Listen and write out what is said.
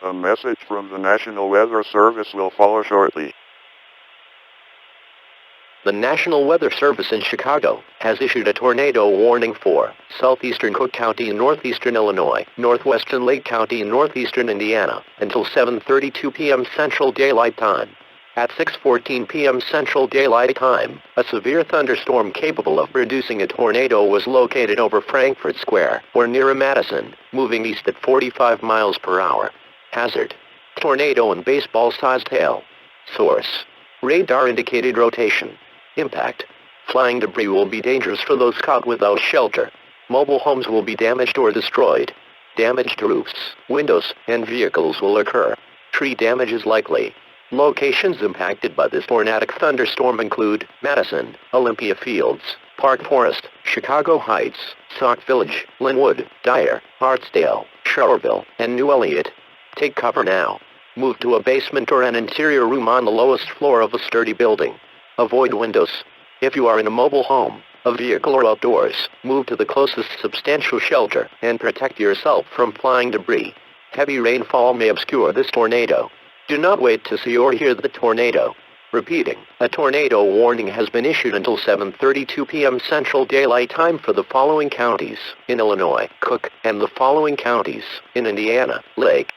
A message from the National Weather Service will follow shortly. The National Weather Service in Chicago has issued a tornado warning for southeastern Cook County in northeastern Illinois, northwestern Lake County in northeastern Indiana, until 7:32 p.m. Central Daylight Time. At 6:14 p.m. Central Daylight Time, a severe thunderstorm capable of producing a tornado was located over Frankfurt Square, or near Madison, moving east at 45 miles per hour. Hazard: tornado and baseball-sized hail. Source: radar indicated rotation. Impact: flying debris will be dangerous for those caught without shelter. Mobile homes will be damaged or destroyed. Damage to roofs, windows, and vehicles will occur. Tree damage is likely. Locations impacted by this tornadic thunderstorm include Madison, Olympia Fields, Park Forest, Chicago Heights, Sauk Village, Linwood, Dyer, Hartsdale, Shoreville, and New Elliott. Take cover now. Move to a basement or an interior room on the lowest floor of a sturdy building. Avoid windows. If you are in a mobile home, a vehicle, or outdoors, move to the closest substantial shelter and protect yourself from flying debris. Heavy rainfall may obscure this tornado. Do not wait to see or hear the tornado. Repeating, a tornado warning has been issued until 7:32 p.m. Central Daylight Time for the following counties in Illinois, Cook, and the following counties in Indiana, Lake,